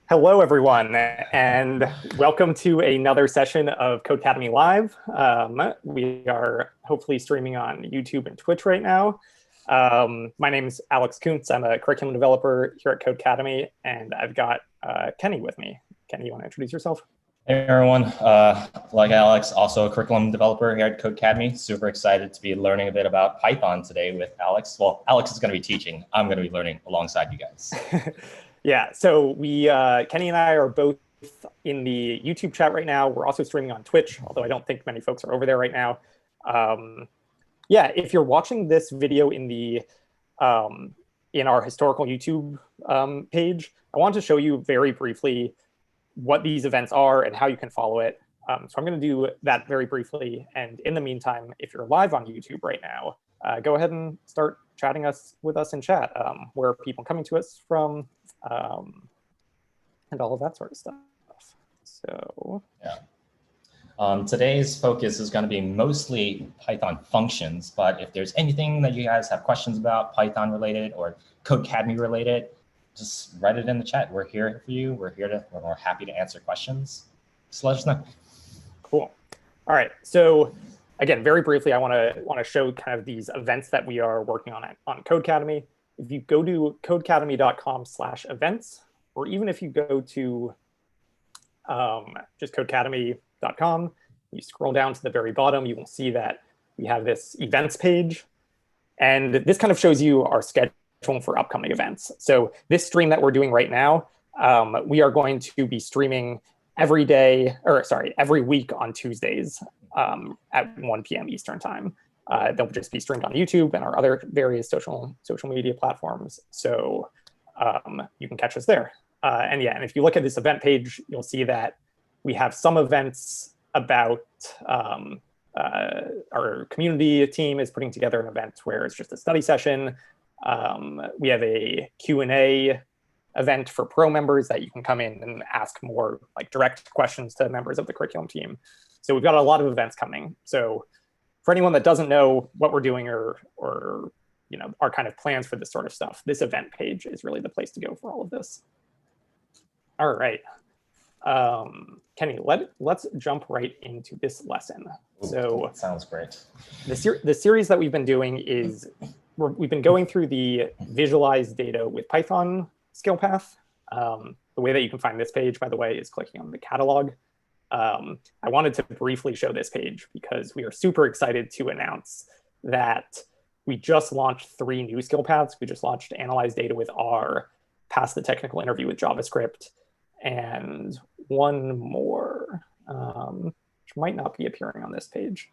Hello, everyone, and welcome to another session of Codecademy Live. We are hopefully streaming on YouTube and Twitch right now. My name is Alex Kuntz. I'm a curriculum developer here at Codecademy, and I've got Kenny with me. Kenny, you want to introduce yourself? Hey, everyone. Like Alex, also a curriculum developer here at Codecademy. Super excited to be learning a bit about Python today with Alex. Well, Alex is going to be teaching. I'm going to be learning alongside you guys. Yeah, so Kenny and I are both in the YouTube chat right now. We're also streaming on Twitch, although I don't think many folks are over there right now. Yeah, if you're watching this video in our historical YouTube page, I want to show you very briefly what these events are and how you can follow it. So I'm going to do that very briefly. And in the meantime, if you're live on YouTube right now, go ahead and start chatting with us in chat, where are people coming to us from, and all of that sort of stuff. So yeah. Today's focus is going to be mostly Python functions, but if there's anything that you guys have questions about Python related or Codecademy related, just write it in the chat. We're here for you. We're happy to answer questions. Just let us know. Cool. All right. So again, very briefly, I want to show kind of these events that we are working on Codecademy. If you go to codecademy.com/events, or even if you go to just codecademy.com, you scroll down to the very bottom, you will see that we have this events page. And this kind of shows you our schedule for upcoming events. So this stream that we're doing right now, we are going to be streaming every week on Tuesdays at 1 p.m. Eastern time. They'll just be streamed on YouTube and our other various social media platforms. So you can catch us there. And if you look at this event page, you'll see that we have some events about our community team is putting together an event where it's just a study session. We have a Q&A event for pro members that you can come in and ask more direct questions to members of the curriculum team. So we've got a lot of events coming. So for anyone that doesn't know what we're doing or our kind of plans for this sort of stuff, this event page is really the place to go for all of this. All right. Kenny, let's jump right into this lesson. Ooh, so sounds great. The series that we've been doing is we've been going through the visualize data with Python skill path. The way that you can find this page, by the way, is clicking on the catalog. I wanted to briefly show this page because we are super excited to announce that we just launched 3 new skill paths. We just launched Analyze Data with R, Pass the Technical Interview with JavaScript, and one more, which might not be appearing on this page.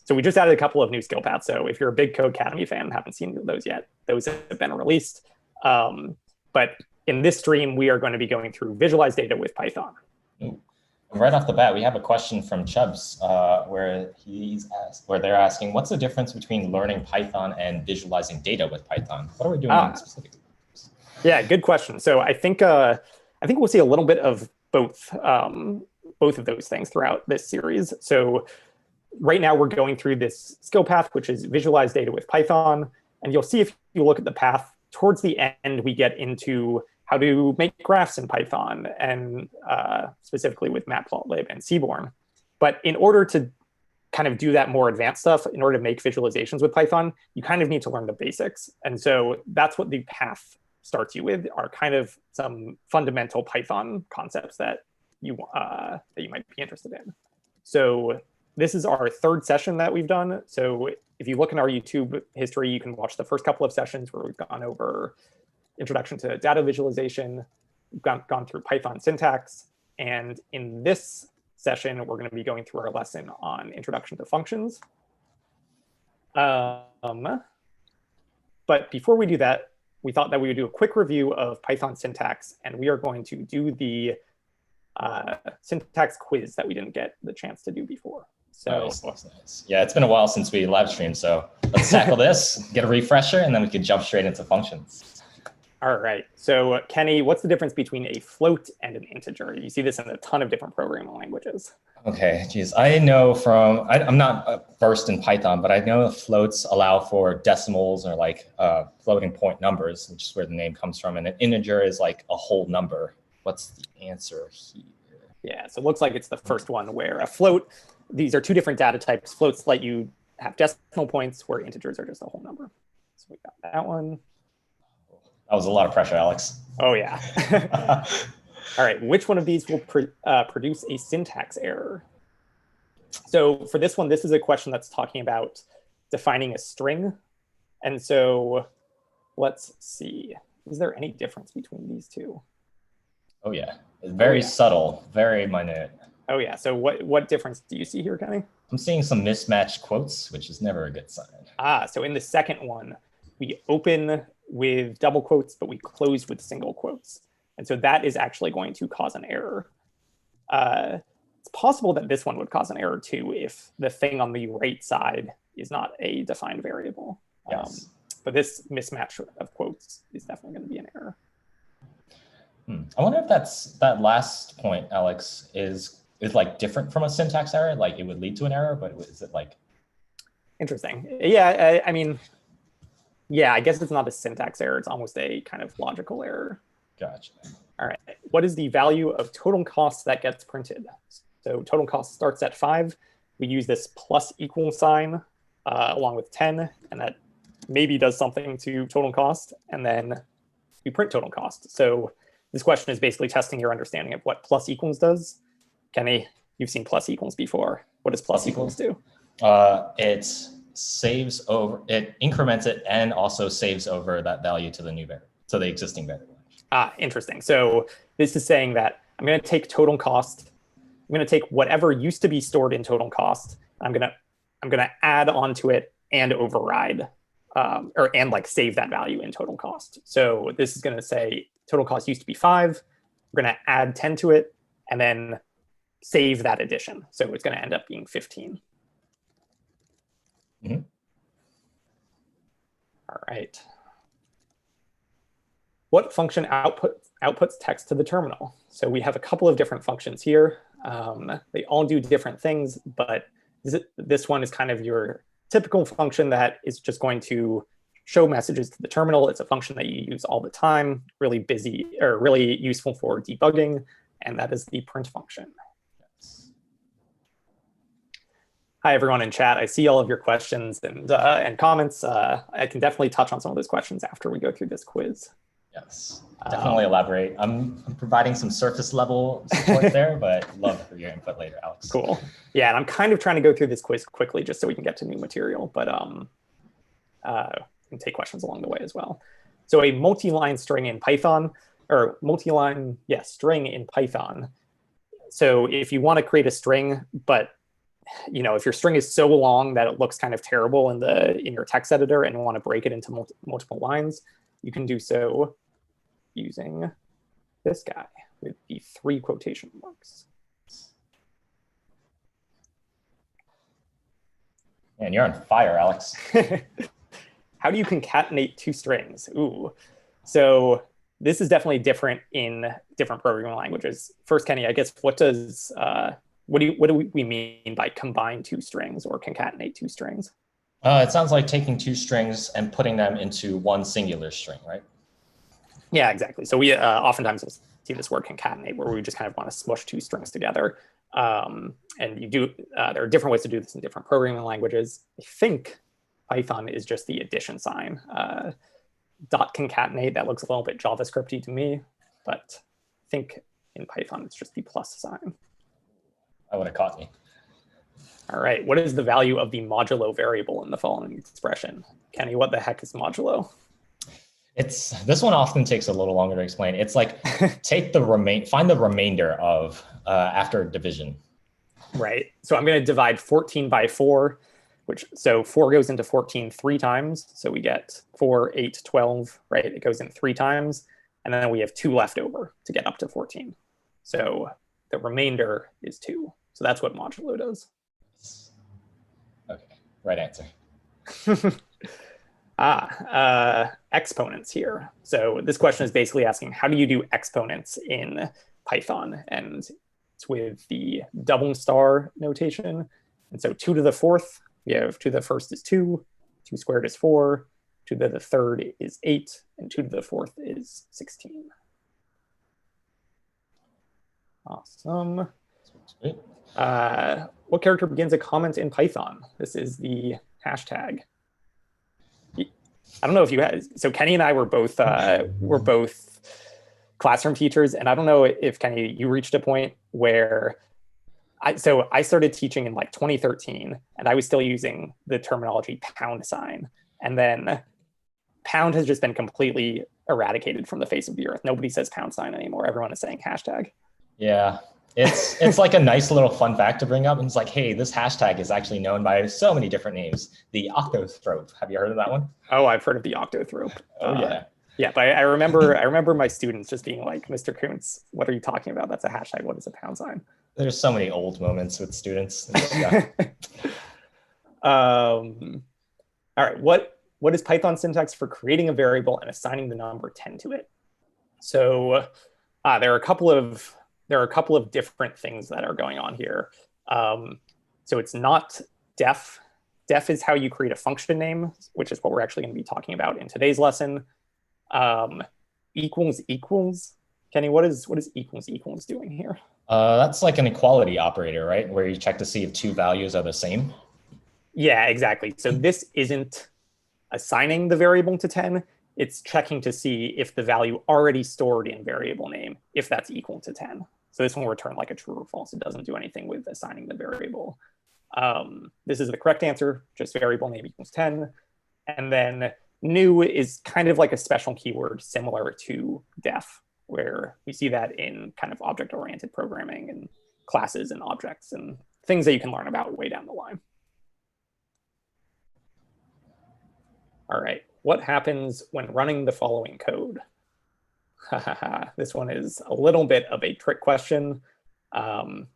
So we just added a couple of new skill paths. So if you're a big Codecademy fan and haven't seen those yet, those have been released. But in this stream, we are going to be going through visualize data with Python. Right off the bat, we have a question from Chubbs where they're asking, what's the difference between learning Python and visualizing data with Python? What are we doing specifically? Yeah, good question. So I think we'll see a little bit of both of those things throughout this series. So right now we're going through this skill path, which is visualize data with Python. And you'll see if you look at the path, towards the end, we get into how to make graphs in Python, and specifically with matplotlib and Seaborn. But in order to kind of do that more advanced stuff, in order to make visualizations with Python, you kind of need to learn the basics. And so that's what the path starts you with, are kind of some fundamental Python concepts that you might be interested in. So this is our 3rd session that we've done. So if you look in our YouTube history, you can watch the first couple of sessions where we've gone over introduction to data visualization, we've gone through Python syntax. And in this session, we're going to be going through our lesson on introduction to functions. But before we do that, we thought that we would do a quick review of Python syntax, and we are going to do the syntax quiz that we didn't get the chance to do before. So nice. Yeah, it's been a while since we live streamed, so let's tackle this, get a refresher, and then we can jump straight into functions. All right. So Kenny, what's the difference between a float and an integer? You see this in a ton of different programming languages. Okay, geez, I know I'm not versed in Python, but I know floats allow for decimals or floating point numbers, which is where the name comes from. And an integer is like a whole number. what's the answer here? Yeah, so it looks like it's the first one where a float, these are two different data types. Floats let you have decimal points where integers are just a whole number. So we got that one. That was a lot of pressure, Alex. Oh, yeah. All right, which one of these will produce a syntax error? So for this one, this is a question that's talking about defining a string. And so let's see, is there any difference between these two? Oh, yeah. It's very subtle, very minute. Oh, yeah. So what difference do you see here, Kenny? I'm seeing some mismatched quotes, which is never a good sign. So in the second one, we open with double quotes, but we close with single quotes. And so that is actually going to cause an error. It's possible that this one would cause an error too if the thing on the right side is not a defined variable. Yes. But this mismatch of quotes is definitely going to be an error. I wonder if that last point, Alex, is like different from a syntax error. Like it would lead to an error, but is it like? Interesting. Yeah, I mean, yeah, I guess it's not a syntax error. It's almost a kind of logical error. Gotcha. All right. What is the value of total cost that gets printed? So total cost starts at 5. We use this plus equal sign along with 10, and that maybe does something to total cost, and then we print total cost. So this question is basically testing your understanding of what plus equals does. Kenny, you've seen plus equals before. What does plus equals do? It saves over, it increments it and also saves over that value to the new variable, to the existing variable. Interesting. So this is saying that I'm going to take total cost. I'm going to take whatever used to be stored in total cost. I'm going to add onto it and override and like save that value in total cost. So this is going to say total cost used to be 5. We're going to add 10 to it and then save that addition. So it's going to end up being 15. Mm-hmm. All right. What function outputs text to the terminal? So we have a couple of different functions here. They all do different things, but this one is kind of your typical function that is just going to show messages to the terminal. It's a function that you use all the time, really busy or really useful for debugging, and that is the print function. Hi, everyone in chat. I see all of your questions and comments. I can definitely touch on some of those questions after we go through this quiz. Yes, definitely elaborate. I'm providing some surface level support there, but love for your input later, Alex. Cool. Yeah, and I'm kind of trying to go through this quiz quickly just so we can get to new material, but we can take questions along the way as well. So a multi-line string in Python, or multi-line, string in Python. So if you want to create a string, but if your string is so long that it looks kind of terrible in your text editor and you want to break it into multiple lines, you can do so using this guy with the 3 quotation marks. Man, you're on fire, Alex. How do you concatenate 2 strings? Ooh, so this is definitely different in different programming languages. First, Kenny, I guess what do we mean by combine 2 strings or concatenate 2 strings? It sounds like taking 2 strings and putting them into one singular string, right? Yeah, exactly. So we oftentimes see this word concatenate, where we just kind of want to smush 2 strings together. And there are different ways to do this in different programming languages. I think Python is just the addition sign. Dot concatenate, that looks a little bit JavaScript-y to me, but I think in Python it's just the plus sign. That would have caught me. All right, what is the value of the modulo variable in the following expression? Kenny, what the heck is modulo? This one often takes a little longer to explain. It's like find the remainder of after division. Right. So I'm going to divide 14 by 4, so 4 goes into 14 3 times. So we get 4, 8, 12, right? It goes in 3 times. And then we have 2 left over to get up to 14. So the remainder is 2. So that's what modulo does. Okay, right answer. Exponents here. So this question is basically asking, how do you do exponents in Python? And it's with the double star notation. And so 2 to the 4th, we have 2 to the 1st is 2, 2 squared is 4, 2 to the 3rd is 8, and 2 to the 4th is 16. Awesome. Sweet. What character begins a comment in Python? This is the hashtag. I don't know if you had, so Kenny and I were both classroom teachers, and I don't know if Kenny, you reached a point where I started teaching in like 2013, and I was still using the terminology pound sign, and then pound has just been completely eradicated from the face of the earth. Nobody says pound sign anymore. Everyone is saying hashtag. Yeah, it's like a nice little fun fact to bring up. And it's like, hey, this hashtag is actually known by so many different names. The octothrope. Have you heard of that one? Oh, I've heard of the octothrope. Oh yeah. Yeah, but I remember my students just being like, Mr. Kuntz, what are you talking about? That's a hashtag. What is a pound sign? There's so many old moments with students. Yeah. All right, what is Python syntax for creating a variable and assigning the number 10 to it? So there are a couple of different things that are going on here. So it's not def. Def is how you create a function name, which is what we're actually going to be talking about in today's lesson. Equals equals. Kenny, what is equals equals doing here? That's like an equality operator, right? Where you check to see if two values are the same. Yeah, exactly. So this isn't assigning the variable to 10. It's checking to see if the value already stored in variable name, if that's equal to 10. So this one will return like a true or false. It doesn't do anything with assigning the variable. This is the correct answer, just variable name equals 10. And then new is kind of like a special keyword similar to def, where we see that in kind of object-oriented programming and classes and objects and things that you can learn about way down the line. All right, what happens when running the following code? This one is a little bit of a trick question.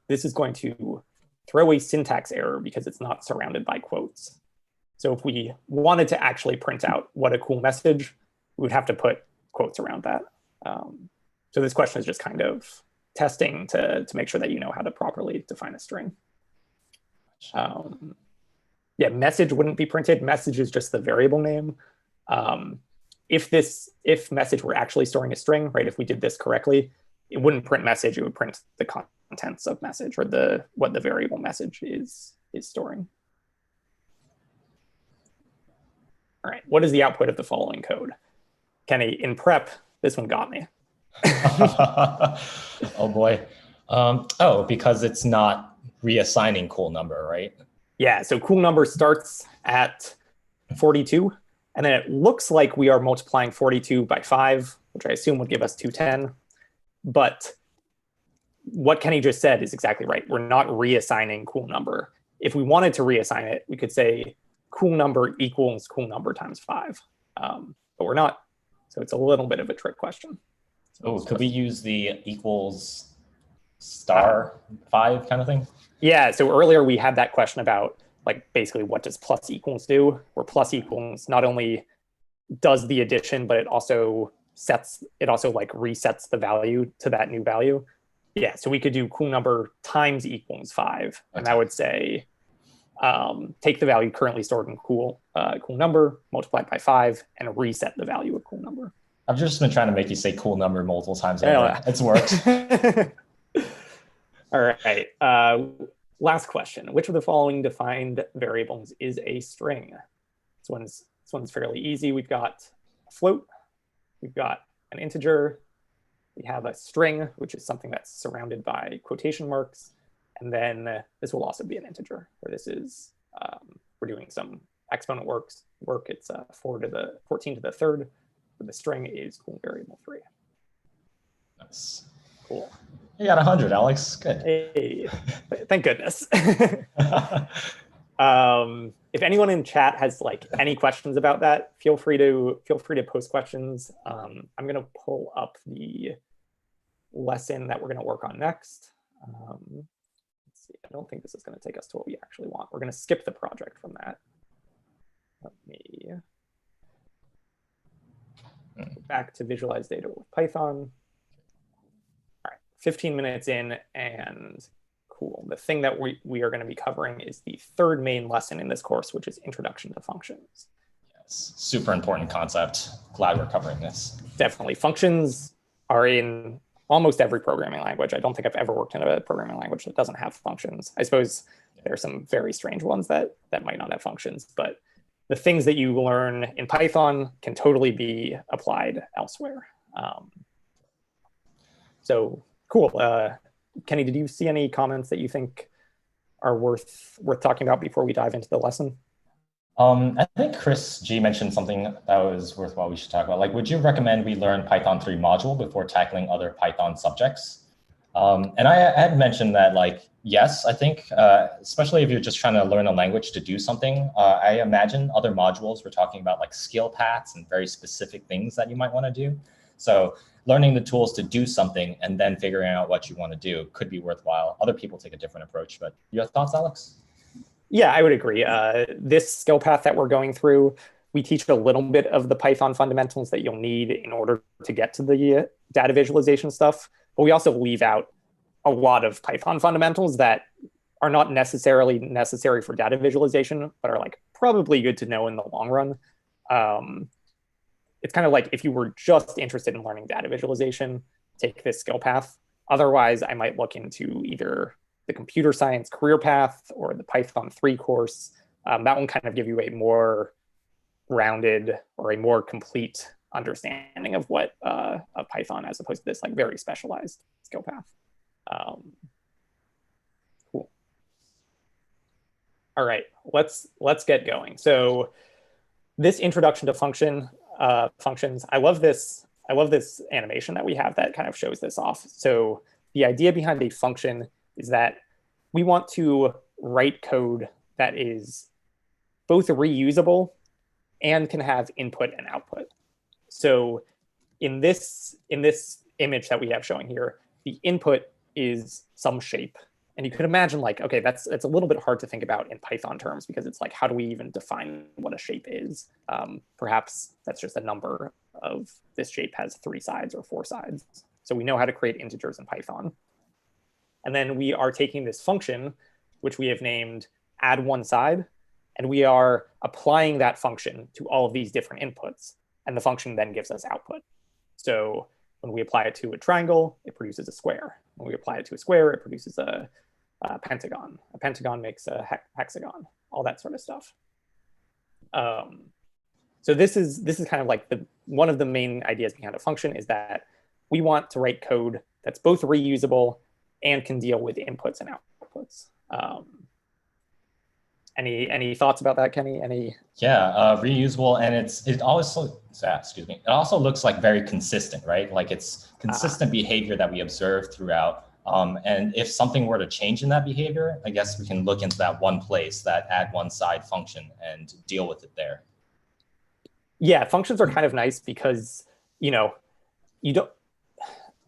This is going to throw a syntax error because it's not surrounded by quotes. So if we wanted to actually print out what a cool message, we would have to put quotes around that. So this question is just kind of testing to make sure that you know how to properly define a string. Yeah, message wouldn't be printed. Message is just the variable name. If message were actually storing a string, right? If we did this correctly, it wouldn't print message. It would print the contents of message, or what the variable message is storing. All right, what is the output of the following code? Kenny, in prep, this one got me. Oh boy. Because it's not reassigning cool number, right? Yeah, so cool number starts at 42, and then it looks like we are multiplying 42 by 5, which I assume would give us 210. But what Kenny just said is exactly right. We're not reassigning cool number. If we wanted to reassign it, we could say cool number equals cool number times 5. But we're not. So it's a little bit of a trick question. Oh, could we use the equals star 5 kind of thing? Yeah, so earlier we had that question about like basically what does plus equals do? Where plus equals not only does the addition, but it also like resets the value to that new value. Yeah, so we could do cool number times equals 5, and that would say take the value currently stored in cool number, multiply it by 5, and reset the value of cool number. I've just been trying to make you say cool number multiple times. Yeah. It's worked. All right. Last question. Which of the following defined variables is a string? This one's fairly easy. We've got a float. We've got an integer. We have a string, which is something that's surrounded by quotation marks. And then this will also be an integer, where this is, we're doing some exponent work. It's 14 to the third. But the string is cool variable 3. Nice. Cool. You got 100, Alex. Good. Hey, thank goodness. If anyone in chat has like any questions about that, feel free to post questions. I'm going to pull up the lesson that we're going to work on next. Let's see. I don't think this is going to take us to what we actually want. We're going to skip the project from that. Let me go back to visualize data with Python. All right, 15 minutes in, and cool. The thing that we are going to be covering is the third main lesson in this course, which is Introduction to Functions. Yes, super important concept. Glad we're covering this. Definitely. Functions are in almost every programming language. I don't think I've ever worked in a programming language that doesn't have functions. I suppose there are some very strange ones that might not have functions, but the things that you learn in Python can totally be applied elsewhere. So cool. Kenny, did you see any comments that you think are worth talking about before we dive into the lesson? I think Chris G mentioned something that was worthwhile we should talk about. Like, would you recommend we learn Python 3 module before tackling other Python subjects? And I had mentioned that, like, yes, I think, especially if you're just trying to learn a language to do something, I imagine other modules we're talking about like skill paths and very specific things that you might want to do. So learning the tools to do something and then figuring out what you want to do could be worthwhile. Other people take a different approach, but your thoughts, Alex? Yeah, I would agree. This skill path that we're going through, we teach a little bit of the Python fundamentals that you'll need in order to get to the data visualization stuff. But we also leave out a lot of Python fundamentals that are not necessarily necessary for data visualization, but are like probably good to know in the long run. It's kind of like if you were just interested in learning data visualization, take this skill path. Otherwise, I might look into either the computer science career path or the Python 3 course. That one kind of give you a more rounded or a more complete understanding of what of Python as opposed to this like very specialized skill path. Cool. All right, let's get going. So this introduction to functions. I love this animation that we have that kind of shows this off. So the idea behind a function is that we want to write code that is both reusable and can have input and output. So in this image that we have showing here, the input is some shape. And you could imagine like, okay, it's a little bit hard to think about in Python terms because it's like, how do we even define what a shape is? Perhaps that's just a number of this shape has 3 sides or 4 sides. So we know how to create integers in Python. And then we are taking this function, which we have named add one side, and we are applying that function to all of these different inputs. And the function then gives us output. So when we apply it to a triangle, it produces a square. When we apply it to a square, it produces a pentagon. A pentagon makes a hexagon, all that sort of stuff. So this is kind of like one of the main ideas behind a function is that we want to write code that's both reusable and can deal with inputs and outputs. Any thoughts about that, Kenny? Yeah, reusable, and it also looks like very consistent, right? Like it's consistent behavior that we observe throughout. And if something were to change in that behavior, I guess we can look into that one place, that add one side function, and deal with it there. Yeah, functions are kind of nice because you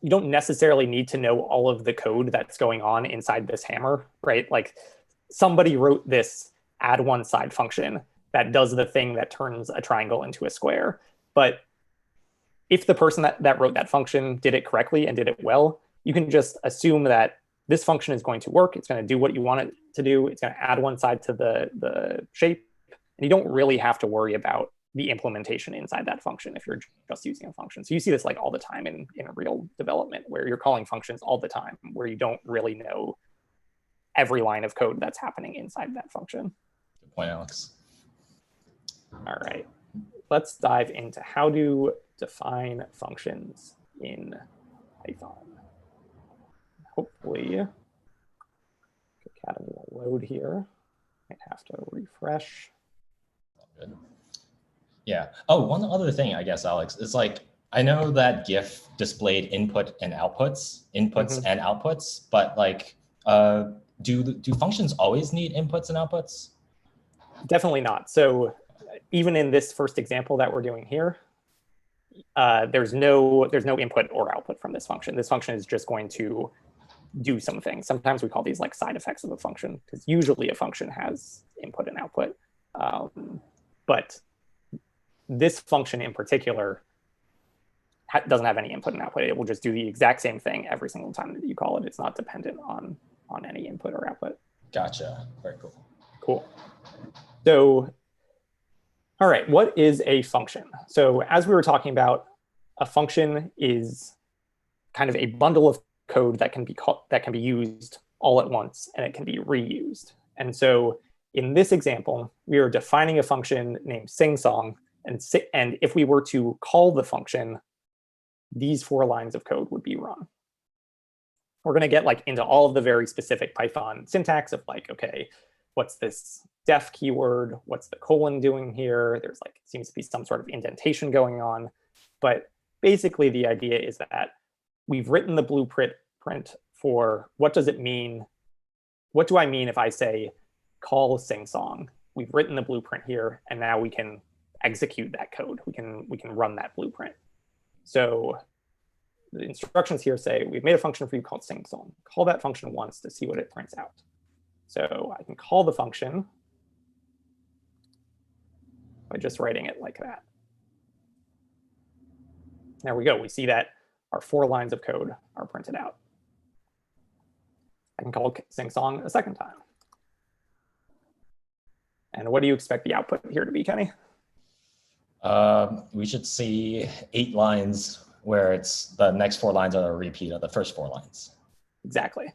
don't necessarily need to know all of the code that's going on inside this hammer, right? Like somebody wrote this add one side function that does the thing that turns a triangle into a square. But if the person that wrote that function did it correctly and did it well, you can just assume that this function is going to work. It's going to do what you want it to do. It's going to add one side to the shape. And you don't really have to worry about the implementation inside that function if you're just using a function. So you see this like all the time in real development where you're calling functions all the time, where you don't really know every line of code that's happening inside that function. Good point, Alex. All right, let's dive into how to define functions in Python. Hopefully, Codecademy will load here. Might have to refresh. Good. Yeah. Oh, one other thing, I guess, Alex, is like, I know that GIF displayed input and outputs, and outputs, but like, do functions always need inputs and outputs? Definitely not. So even in this first example that we're doing here, there's no input or output from this function. This function is just going to do some things. Sometimes we call these like side effects of a function because usually a function has input and output. But this function in particular doesn't have any input and output. It will just do the exact same thing every single time that you call it. It's not dependent on any input or output. Gotcha. Very cool. Cool. So, all right, what is a function? So as we were talking about, a function is kind of a bundle of code that can be used all at once, and it can be reused. And so in this example, we are defining a function named singsong, and if we were to call the function, these 4 lines of code would be run. We're going to get like into all of the very specific Python syntax of like, okay, what's this def keyword? What's the colon doing here? There's like, seems to be some sort of indentation going on. But basically the idea is that we've written the blueprint for what does it mean? What do I mean if I say call singsong? We've written the blueprint here, and now we can execute that code. We can run that blueprint. So the instructions here say we've made a function for you called singsong. Call that function once to see what it prints out. So I can call the function by just writing it like that. There we go. We see that our 4 lines of code are printed out. I can call singsong a second time. And what do you expect the output here to be, Kenny? We should see 8 lines where it's the next 4 lines are a repeat of the first 4 lines. Exactly.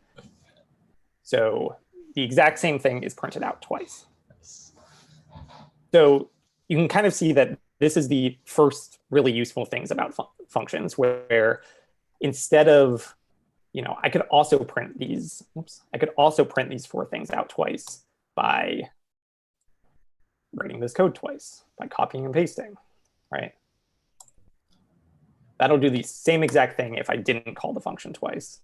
So the exact same thing is printed out twice. So you can kind of see that this is the first really useful things about functions, where instead of, I could also print these, I could also print these 4 things out twice by writing this code twice, by copying and pasting, right? That'll do the same exact thing if I didn't call the function twice.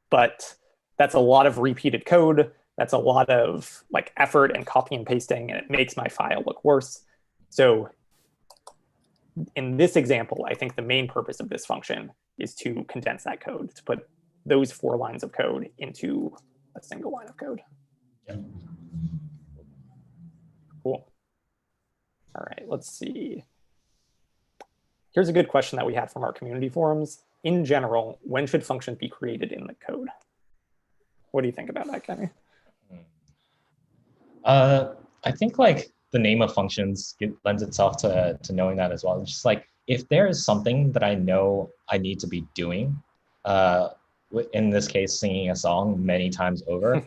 But that's a lot of repeated code. That's a lot of like effort and copy and pasting, and it makes my file look worse. So in this example, I think the main purpose of this function is to condense that code, to put those 4 lines of code into a single line of code. Yeah. Cool. All right, let's see. Here's a good question that we had from our community forums. In general, when should functions be created in the code? What do you think about that, Kenny? I think like the name of functions lends itself to knowing that as well. It's just like, if there is something that I know I need to be doing, in this case, singing a song many times over,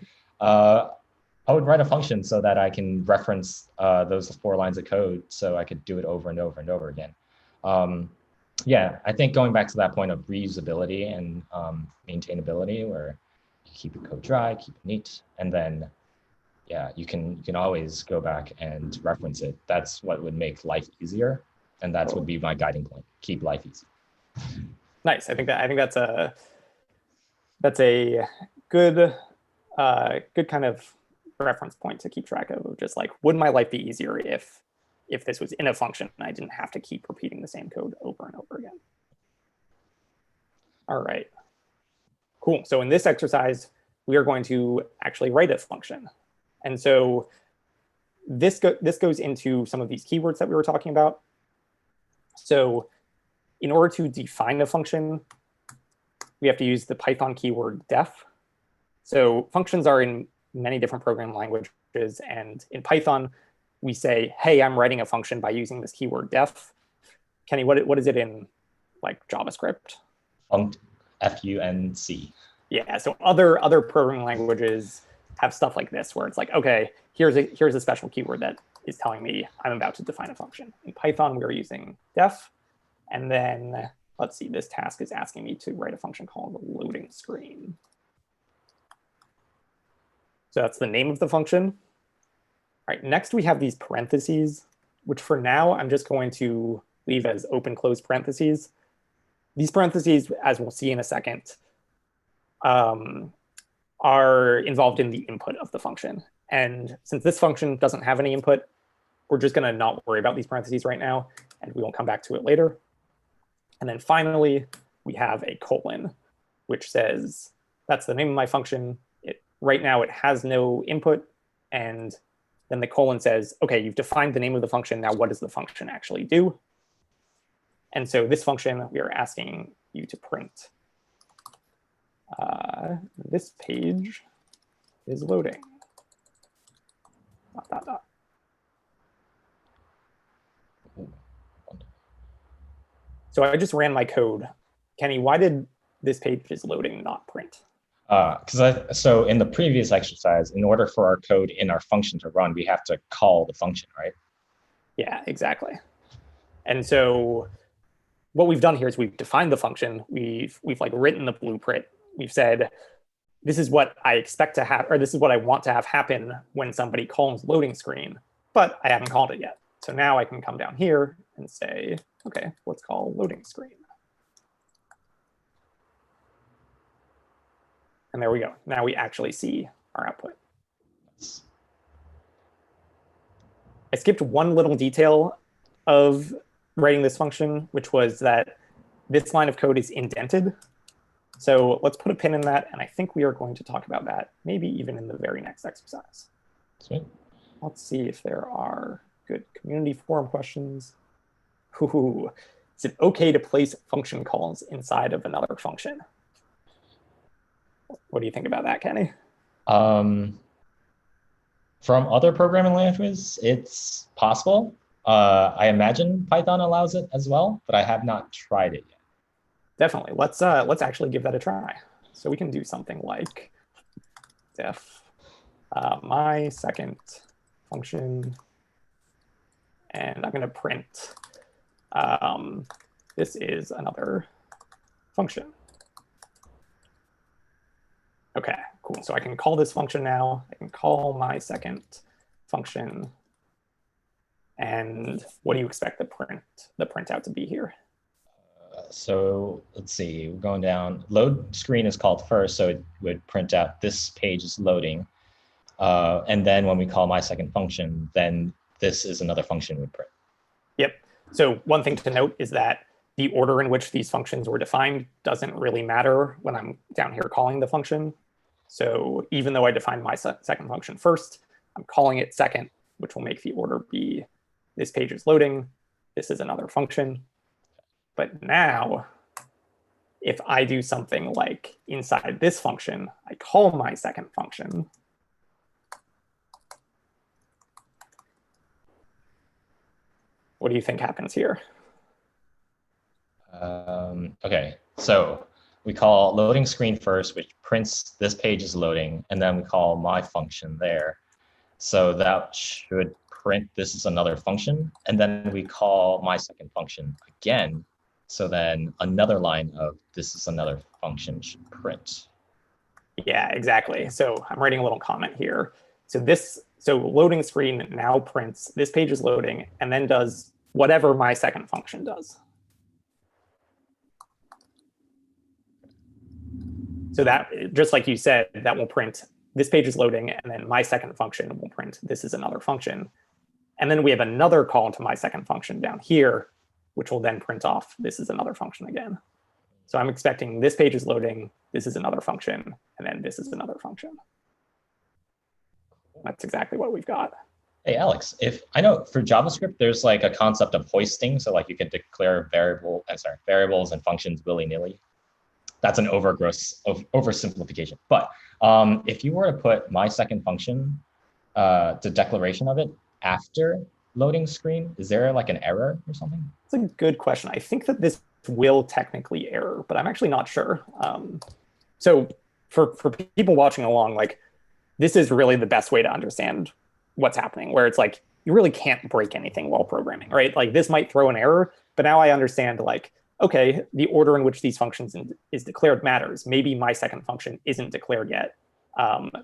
I would write a function so that I can reference those 4 lines of code so I could do it over and over and over again. Yeah, I think going back to that point of reusability and maintainability, where you keep your code dry, keep it neat, and then yeah, you can always go back and reference it. That's what would make life easier, and that would be my guiding point. Keep life easy. Nice. I think that's a good good kind of reference point to keep track of just like, would my life be easier if this was in a function and I didn't have to keep repeating the same code over and over again. All right, cool. So in this exercise, we are going to actually write a function. And so this goes into some of these keywords that we were talking about. So in order to define a function, we have to use the Python keyword def. So functions are in many different programming languages. And in Python, we say, hey, I'm writing a function by using this keyword def. Kenny, what is it in like JavaScript? Func, F-U-N-C. Yeah, so other programming languages have stuff like this, where it's like, okay, here's a special keyword that is telling me I'm about to define a function. In Python, we're using def. And then, let's see, this task is asking me to write a function called loading screen. So that's the name of the function. All right, next we have these parentheses, which for now I'm just going to leave as open close parentheses. These parentheses, as we'll see in a second, are involved in the input of the function. And since this function doesn't have any input, we're just going to not worry about these parentheses right now, and we won't come back to it later. And then finally, we have a colon, which says that's the name of my function. Right now, it has no input. And then the colon says, OK, you've defined the name of the function. Now, what does the function actually do? And so this function, we are asking you to print. This page is loading. ... So I just ran my code Kenny, why did this page is loading not print? So in the previous exercise, in order for our code in our function to run, we have to call the function, right? Yeah, exactly. And so what we've done here is we've defined the function. We've like written the blueprint. We've said, this is what I expect to have, or this is what I want to have happen when somebody calls loading screen, but I haven't called it yet. So now I can come down here and say, okay, let's call loading screen. And there we go. Now we actually see our output. I skipped one little detail of writing this function, which was that this line of code is indented. So let's put a pin in that. And I think we are going to talk about that maybe even in the very next exercise. Sweet. Let's see if there are good community forum questions. Ooh, is it OK to place function calls inside of another function? What do you think about that, Kenny? From other programming languages, it's possible. I imagine Python allows it as well, but I have not tried it yet. Definitely. Let's actually give that a try. So we can do something like def my second function, and I'm going to print this is another function. Okay, cool. So I can call this function now. I can call my second function. And what do you expect the printout to be here? So let's see, we're going down. Load screen is called first, so it would print out this page is loading. And then when we call my second function, then this is another function we print. Yep. So one thing to note is that the order in which these functions were defined doesn't really matter when I'm down here calling the function. So even though I defined my second function first, I'm calling it second, which will make the order be this page is loading. This is another function. But now, if I do something like inside this function, I call my second function. What do you think happens here? OK, so we call loading screen first, which prints this page is loading, and then we call my function there. So that should print this is another function, and then we call my second function again. So then another line of this is another function should print. Yeah, exactly. So I'm writing a little comment here. So loading screen now prints this page is loading and then does whatever my second function does. So that, just like you said, that will print this page is loading, and then my second function will print this is another function. And then we have another call to my second function down here, which will then print off this is another function again. So I'm expecting this page is loading, this is another function, and then this is another function. That's exactly what we've got. Hey, Alex, if I know for JavaScript, there's like a concept of hoisting. So like you can declare variables and functions willy-nilly. That's an oversimplification. But if you were to put my second function, the declaration of it after loading screen, is there like an error or something? It's a good question. I think that this will technically error, but I'm actually not sure. So for people watching along, like this is really the best way to understand what's happening, where it's like you really can't break anything while programming, right? Like this might throw an error, but now I understand like, okay, the order in which these functions is declared matters. Maybe my second function isn't declared yet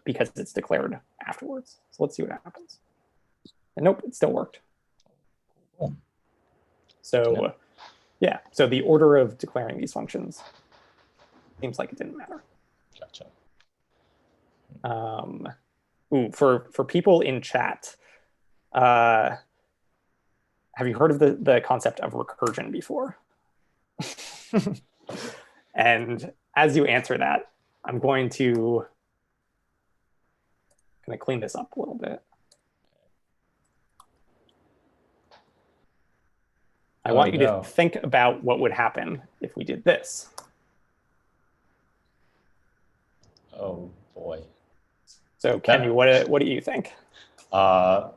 because it's declared afterwards. So let's see what happens. And nope, it still worked. Cool. So yeah, so the order of declaring these functions seems like it didn't matter. Gotcha. For people in chat, have you heard of the concept of recursion before? And as you answer that, I'm going to clean this up a little bit. I want you to think about what would happen if we did this. Oh boy. So Kenny, what do you think? I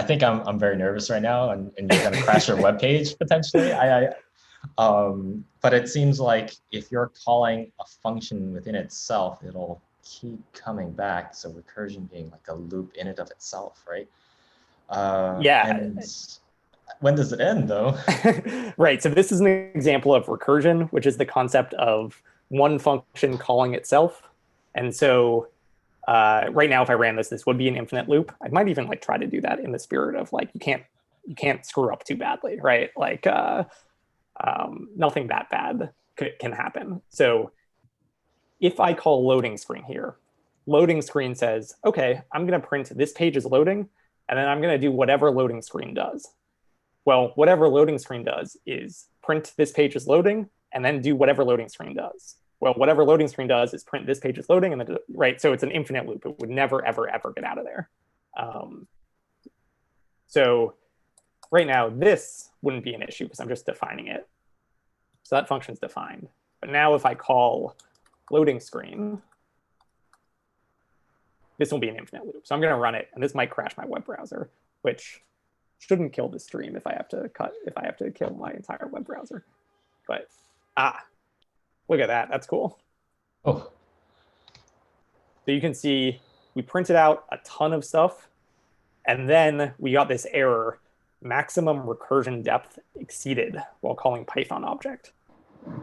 think I'm very nervous right now, and you're going to crash your web page potentially. But it seems like if you're calling a function within itself, it'll keep coming back. So recursion being like a loop in and of itself, right? Yeah. And when does it end, though? Right. So this is an example of recursion, which is the concept of one function calling itself. And so right now, if I ran this, this would be an infinite loop. I might even like try to do that in the spirit of like you can't screw up too badly, right? Like nothing that bad can happen. So if I call loading screen here, loading screen says, okay, I'm going to print this page is loading, and then I'm going to do whatever loading screen does. Well, whatever loading screen does is print this page is loading, and then do whatever loading screen does. Well, whatever loading screen does is print this page is loading, and then right. So it's an infinite loop. It would never, ever, ever get out of there. So right now, this wouldn't be an issue because I'm just defining it. So that function's defined. But now if I call loading screen, this will be an infinite loop. So I'm going to run it, and this might crash my web browser, which shouldn't kill the stream if I have to kill my entire web browser. But look at that. That's cool. Oh. So you can see we printed out a ton of stuff, and then we got this error, maximum recursion depth exceeded while calling Python object,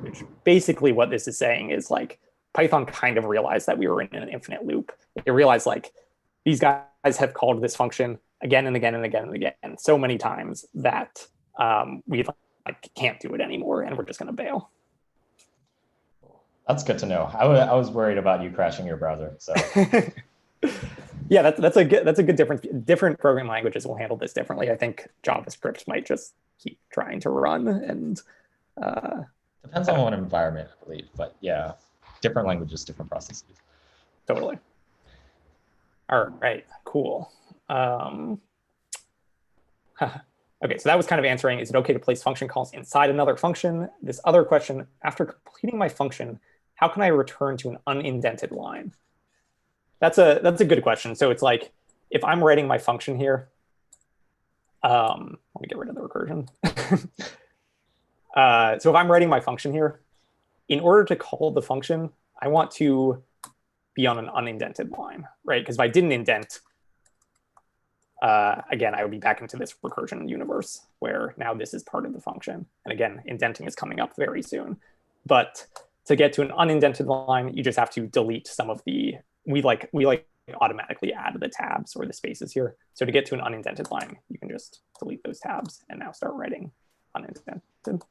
which basically what this is saying is like Python kind of realized that we were in an infinite loop. It realized like these guys have called this function again and again and again and again so many times that we like can't do it anymore, and we're just going to bail. That's good to know. I was worried about you crashing your browser. So yeah, that's a good difference. Different programming languages will handle this differently. I think JavaScript might just keep trying to run, and depends on what environment, I believe. But yeah, different languages, different processes. Totally. All right, cool. Okay, so that was kind of answering, is it okay to place function calls inside another function? This other question, after completing my function, how can I return to an unindented line? That's a good question. So it's like, if I'm writing my function here, let me get rid of the recursion. So if I'm writing my function here, in order to call the function, I want to be on an unindented line, right? Because if I didn't indent, again, I would be back into this recursion universe where now this is part of the function. And again, indenting is coming up very soon. But to get to an unindented line, you just have to delete some of the, we automatically add the tabs or the spaces here. So to get to an unindented line, you can just delete those tabs and now start writing unindented. Good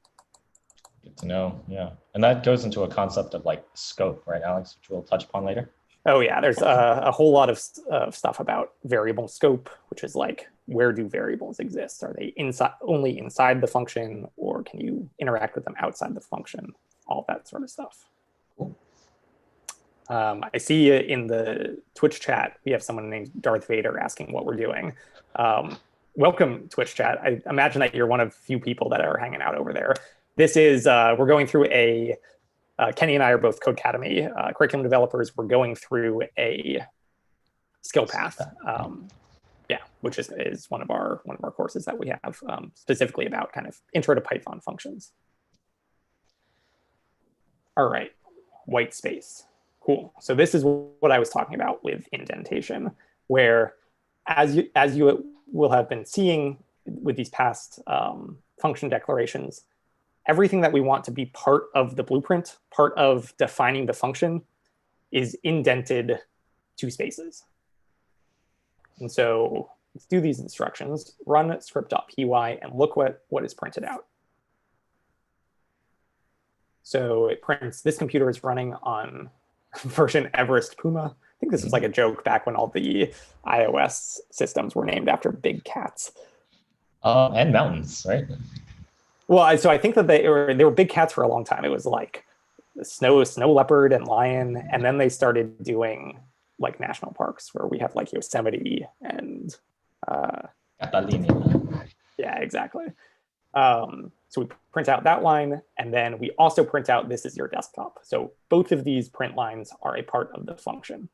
to know, yeah. And that goes into a concept of like scope, right, Alex, which we'll touch upon later. Oh yeah, there's a whole lot of stuff about variable scope, which is like, where do variables exist? Are they only inside the function, or can you interact with them outside the function? All that sort of stuff. Cool. I see in the Twitch chat, we have someone named Darth Vader asking what we're doing. Welcome, Twitch chat. I imagine that you're one of few people that are hanging out over there. This is, we're going through a, Kenny and I are both Codecademy curriculum developers. We're going through a skill path, yeah, which is one of our courses that we have specifically about kind of intro to Python functions. All right, white space, cool. So this is what I was talking about with indentation, where as you will have been seeing with these past function declarations, everything that we want to be part of the blueprint, part of defining the function, is indented 2 spaces. And so let's do these instructions, run script.py, and look what is printed out. So it prints, this computer is running on version Everest Puma. I think this was like a joke back when all the iOS systems were named after big cats. And mountains, right? Well, so I think that they were big cats for a long time. It was like snow leopard and lion, and then they started doing like national parks where we have like Yosemite and Catalina. Yeah, exactly. So we print out that line, and then we also print out this is your desktop. So both of these print lines are a part of the function.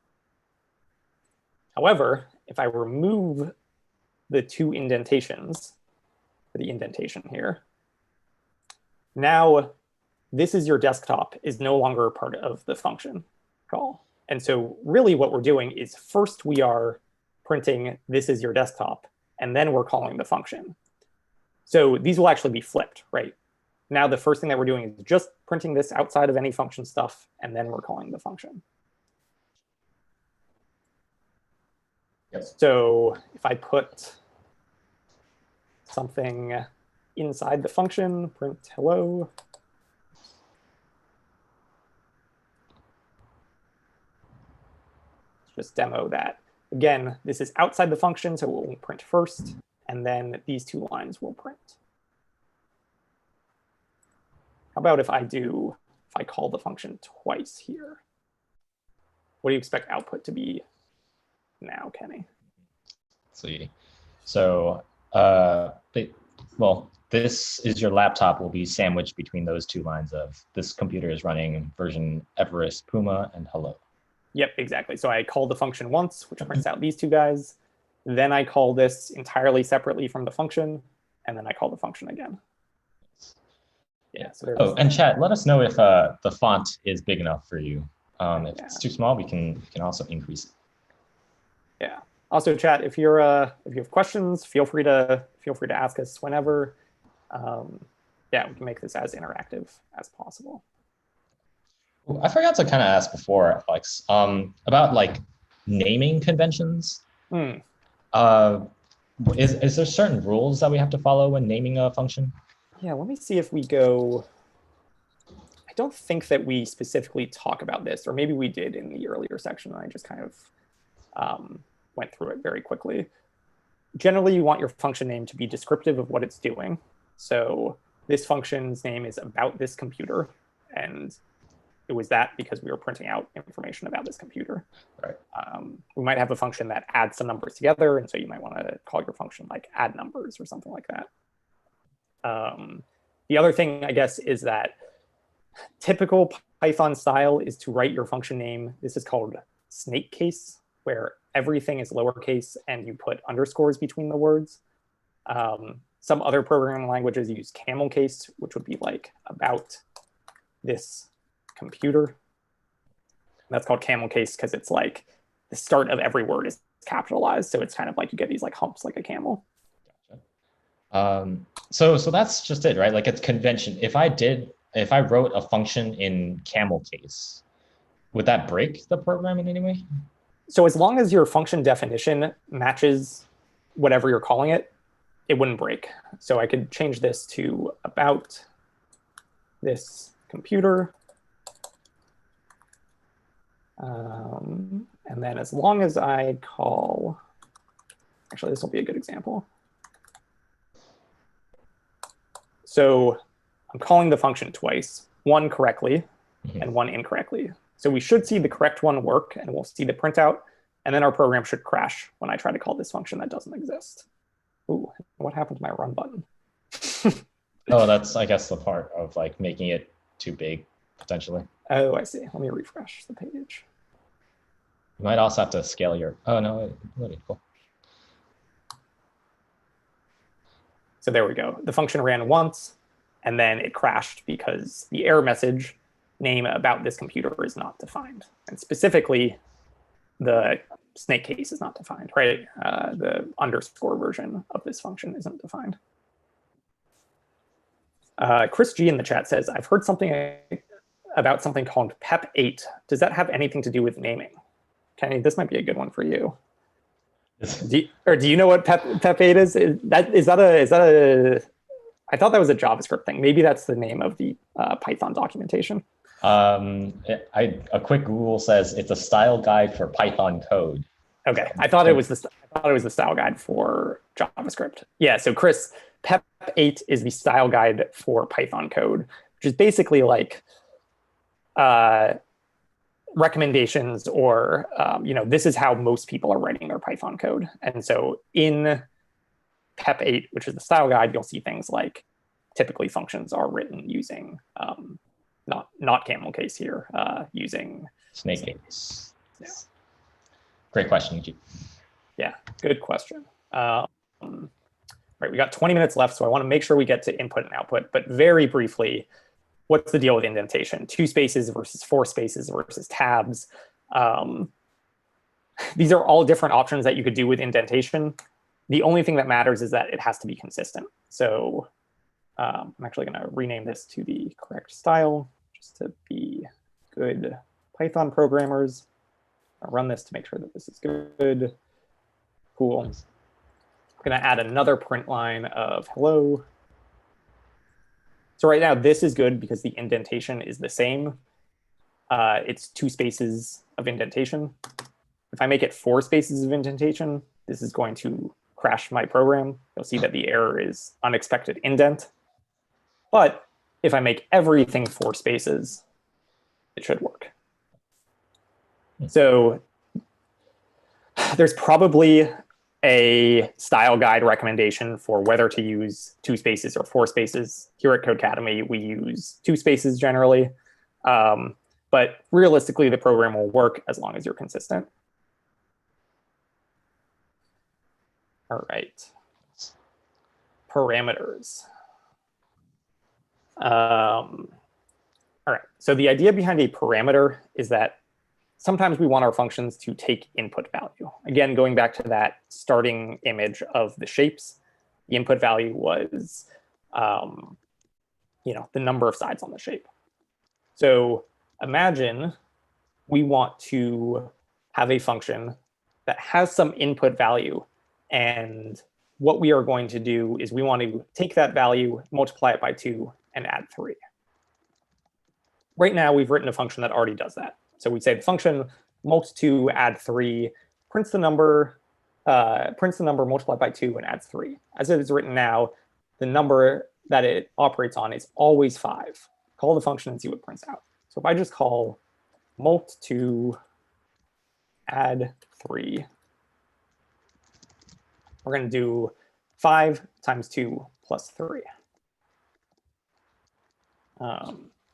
However, if I remove the 2 indentations for the indentation here, now this is your desktop is no longer a part of the function call. And so really what we're doing is first we are printing this is your desktop, and then we're calling the function. So these will actually be flipped, right? Now the first thing that we're doing is just printing this outside of any function stuff, and then we're calling the function. Yes. So if I put something inside the function, print hello. Just demo that. Again, this is outside the function, so it will print first, and then these two lines will print. How about if I call the function twice here? What do you expect output to be now, Kenny? Let's see. So, well, this is your laptop will be sandwiched between those two lines of this computer is running version Everest Puma and hello. Yep, exactly. So I call the function once, which prints out these two guys. Then I call this entirely separately from the function, and then I call the function again. Yeah. So and chat, let us know if the font is big enough for you. If it's too small, we can also increase it. Yeah. Also, chat, if you have questions, feel free to ask us whenever. Yeah, we can make this as interactive as possible. I forgot to kind of ask before, Alex, about like naming conventions. Is there certain rules that we have to follow when naming a function? Yeah, let me see if we go. I don't think that we specifically talk about this, or maybe we did in the earlier section, and I just kind of went through it very quickly. Generally, you want your function name to be descriptive of what it's doing. So this function's name is about this computer, and it was that because we were printing out information about this computer. Right. We might have a function that adds some numbers together, and so you might want to call your function like add numbers or something like that. The other thing, I guess, is that typical Python style is to write your function name. This is called snake case, where everything is lowercase and you put underscores between the words. Some other programming languages use camel case, which would be like about this computer. And that's called camel case because it's like the start of every word is capitalized. So it's kind of like you get these like humps like a camel. Gotcha. So that's just it, right? Like it's convention. If I wrote a function in camel case, would that break the program in any way? So as long as your function definition matches whatever you're calling it, it wouldn't break. So I could change this to about this computer. And then as long as I call, actually, this will be a good example. So I'm calling the function twice, one correctly and one incorrectly. So we should see the correct one work, and we'll see the printout, and then our program should crash when I try to call this function that doesn't exist. Ooh, what happened to my run button? Oh, that's, I guess, the part of like making it too big, potentially. Oh, I see. Let me refresh the page. You might also have to scale your, oh no, okay, cool. So there we go. The function ran once, and then it crashed because the error message name about this computer is not defined. And specifically, the snake case is not defined, right? The underscore version of this function isn't defined. Chris G in the chat says, I've heard something about something called PEP8. Does that have anything to do with naming? Kenny, this might be a good one for you. Do you know what PEP8 is? Is that a? I thought that was a JavaScript thing. Maybe that's the name of the Python documentation. A quick Google says it's a style guide for Python code. Okay, I thought it was the style guide for JavaScript. Yeah, so Chris, PEP8 is the style guide for Python code, which is basically like recommendations or this is how most people are writing their Python code. And so in PEP8, which is the style guide, you'll see things like typically functions are written using not camel case here, using snake case. Yeah. Great question, Nikki. Yeah, good question. Right, we got 20 minutes left, so I want to make sure we get to input and output. But very briefly, what's the deal with indentation? 2 spaces versus 4 spaces versus tabs. These are all different options that you could do with indentation. The only thing that matters is that it has to be consistent. So I'm actually going to rename this to the correct style just to be good Python programmers. I'll run this to make sure that this is good. Cool. I'm going to add another print line of hello. So right now, this is good because the indentation is the same. It's 2 spaces of indentation. If I make it 4 spaces of indentation, this is going to crash my program. You'll see that the error is unexpected indent. But if I make everything 4 spaces, it should work. So there's probably a style guide recommendation for whether to use 2 spaces or 4 spaces. Here at Codecademy, we use 2 spaces generally. But realistically, the program will work as long as you're consistent. All right. Parameters. All right. So the idea behind a parameter is that sometimes we want our functions to take input value. Again, going back to that starting image of the shapes, the input value was the number of sides on the shape. So imagine we want to have a function that has some input value. And what we are going to do is we want to take that value, multiply it by 2, and add 3. Right now, we've written a function that already does that. So we say the function mult2 add 3 prints the number multiplied by 2 and adds 3. As it is written now, the number that it operates on is always 5. Call the function and see what prints out. So if I just call mult2 add 3, we're going to do 5 times 2 plus 3.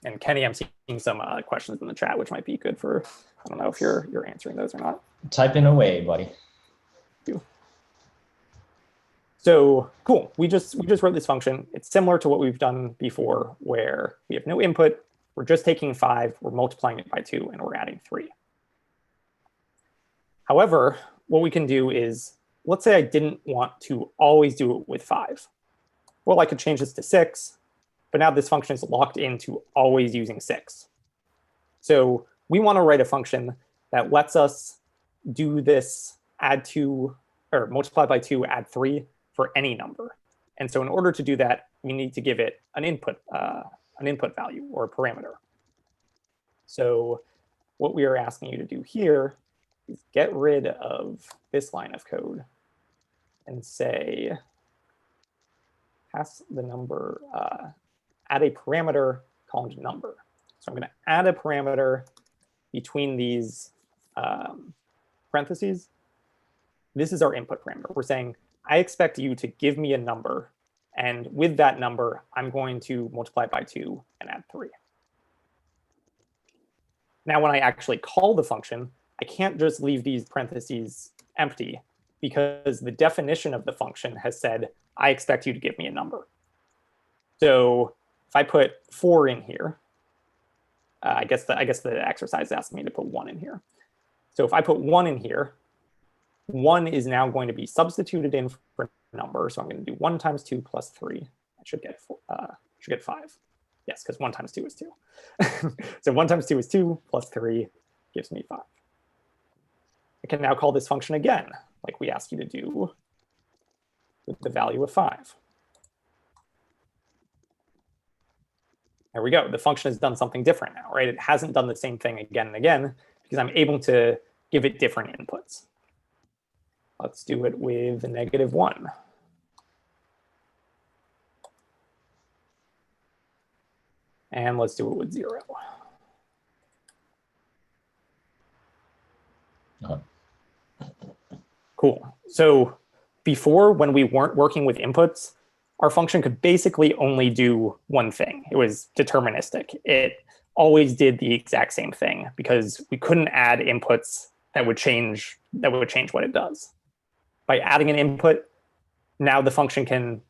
And Kenny, I'm seeing some questions in the chat, which might be good for, I don't know if you're answering those or not. Typing away, buddy. So cool. We just wrote this function. It's similar to what we've done before, where we have no input. We're just taking 5, we're multiplying it by 2, and we're adding 3. However, what we can do is, let's say I didn't want to always do it with 5. Well, I could change this to 6. But now this function is locked into always using 6. So we want to write a function that lets us do this add 2 or multiply by 2, add 3 for any number. And so in order to do that, we need to give it an input value or a parameter. So what we are asking you to do here is get rid of this line of code and say pass the number, add a parameter called number. So I'm going to add a parameter between these parentheses. This is our input parameter. We're saying, I expect you to give me a number. And with that number, I'm going to multiply it by 2 and add 3. Now, when I actually call the function, I can't just leave these parentheses empty because the definition of the function has said, I expect you to give me a number. So if I put 4 in here, I guess the exercise is asking me to put 1 in here. So if I put 1 in here, 1 is now going to be substituted in for a number. So I'm going to do 1 times 2 plus 3. I should get 5. Yes, because 1 times 2 is 2. So 1 times 2 is 2 plus 3 gives me 5. I can now call this function again, like we asked you to do with the value of 5. There we go. The function has done something different now, right? It hasn't done the same thing again and again because I'm able to give it different inputs. Let's do it with -1. And let's do it with 0. Cool. So before, when we weren't working with inputs, our function could basically only do one thing. It was deterministic. It always did the exact same thing because we couldn't add inputs that would change what it does. By adding an input, now the function can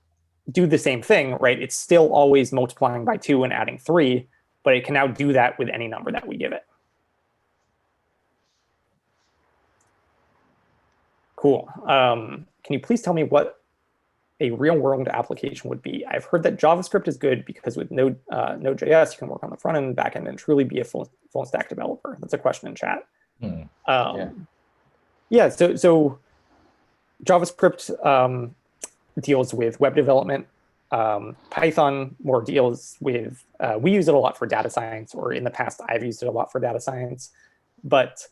do the same thing, right? It's still always multiplying by 2 and adding 3, but it can now do that with any number that we give it. Cool. Can you please tell me what a real-world application would be? I've heard that JavaScript is good because with Node.js, you can work on the front end and back end and truly be a full stack developer. That's a question in chat. Yeah, so JavaScript deals with web development. Python more deals with, we use it a lot for data science, or in the past, I've used it a lot for data science. But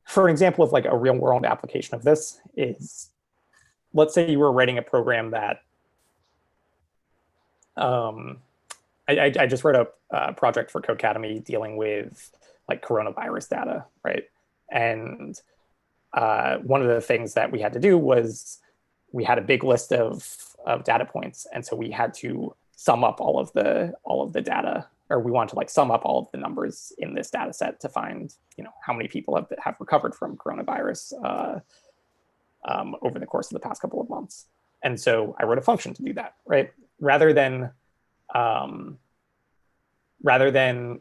for an example of like a real world application of this is, let's say you were writing a program that, I just wrote a project for Codecademy dealing with like coronavirus data, right? And one of the things that we had to do was we had a big list of data points, and so we had to sum up all of the data, or we wanted to like sum up all of the numbers in this data set to find, you know, how many people have recovered from coronavirus over the course of the past couple of months. And so I wrote a function to do that, right? Rather than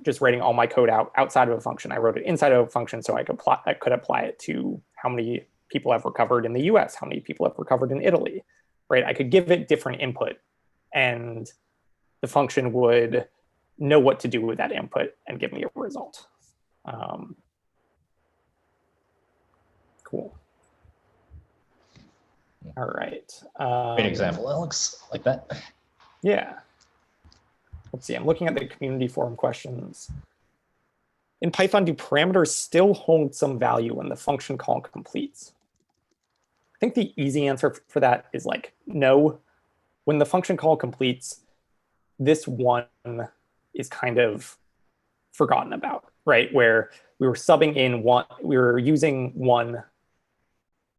just writing all my code outside of a function, I wrote it inside of a function so I could apply it to how many people have recovered in the US, how many people have recovered in Italy, right? I could give it different input, and the function would know what to do with that input and give me a result. Cool. All right. Great example. It looks like that. Yeah. Let's see. I'm looking at the community forum questions. In Python, do parameters still hold some value when the function call completes? I think the easy answer for that is like, no. When the function call completes, this one is kind of forgotten about, right? Where we were subbing in one, we were using one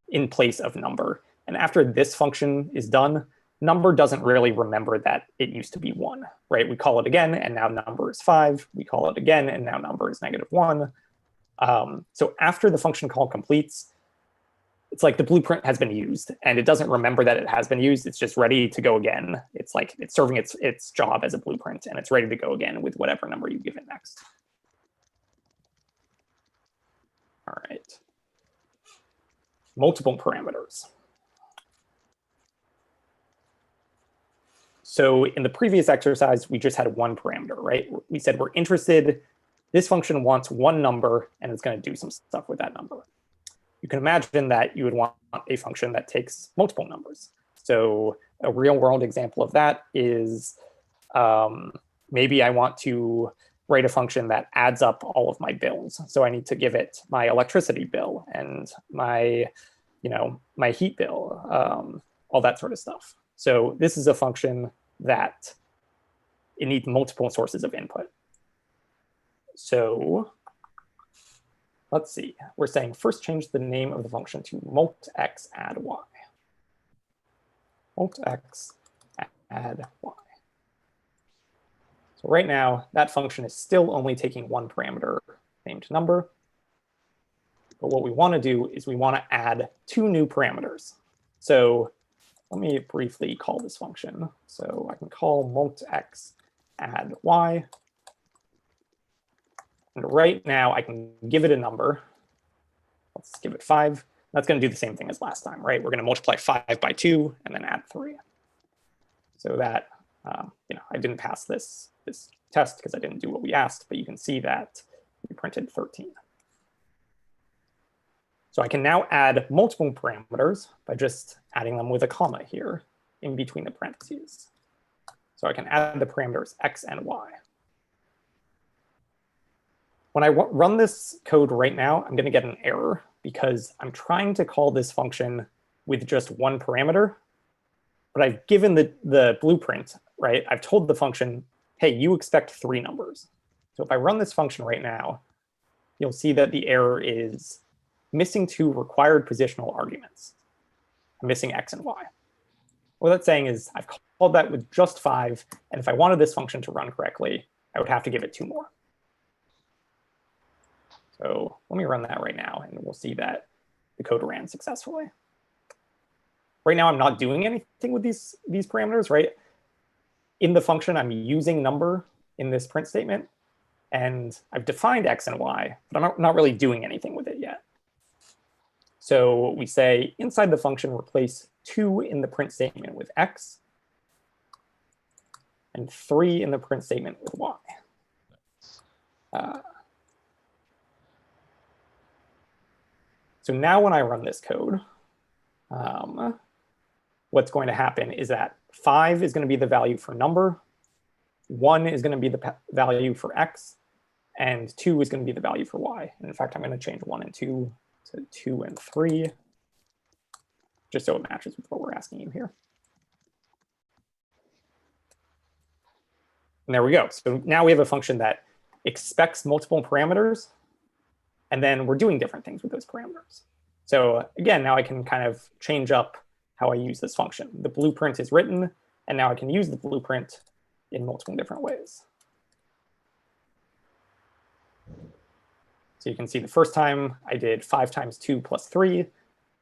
in place of number. And after this function is done, number doesn't really remember that it used to be 1, right? We call it again, and now number is 5. We call it again, and now number is -1. So after the function call completes, it's like the blueprint has been used, and it doesn't remember that it has been used. It's just ready to go again. It's like it's serving its job as a blueprint, and it's ready to go again with whatever number you give it next. All right. Multiple parameters. So in the previous exercise, we just had one parameter, right? We said we're interested, this function wants one number, and it's going to do some stuff with that number. You can imagine that you would want a function that takes multiple numbers. So a real world example of that is maybe I want to write a function that adds up all of my bills. So I need to give it my electricity bill and my heat bill, all that sort of stuff. So this is a function that it needs multiple sources of input. So let's see. We're saying first change the name of the function to multx add y. Multx add y. So right now, that function is still only taking one parameter named number. But what we want to do is we want to add 2 new parameters. So let me briefly call this function. So I can call multx add y. And right now, I can give it a number. Let's give it 5. That's going to do the same thing as last time, right? We're going to multiply 5 by 2 and then add 3. So that, I didn't pass this test because I didn't do what we asked, but you can see that we printed 13. So I can now add multiple parameters by just adding them with a comma here in between the parentheses. So I can add the parameters x and y. When I run this code right now, I'm going to get an error because I'm trying to call this function with just one parameter, but I've given the blueprint, right? I've told the function, hey, you expect 3 numbers. So if I run this function right now, you'll see that the error is missing 2 required positional arguments. I'm missing x and y. What that's saying is I've called that with just 5, and if I wanted this function to run correctly, I would have to give it 2 more. So let me run that right now, and we'll see that the code ran successfully. right now I'm not doing anything with these parameters, right? In the function, I'm using number in this print statement, and I've defined x and y, but I'm not really doing anything with it yet. So we say inside the function, replace 2 in the print statement with x, and 3 in the print statement with y. So now when I run this code, what's going to happen is that 5 is going to be the value for number, 1 is going to be the value for x, and 2 is going to be the value for y. And in fact, I'm going to change 1 and 2 to 2 and 3, just so it matches with what we're asking you here. And there we go. So now we have a function that expects multiple parameters, and then we're doing different things with those parameters. So again, now I can kind of change up how I use this function. The blueprint is written, and now I can use the blueprint in multiple different ways. So you can see the first time I did 5 times 2 plus 3.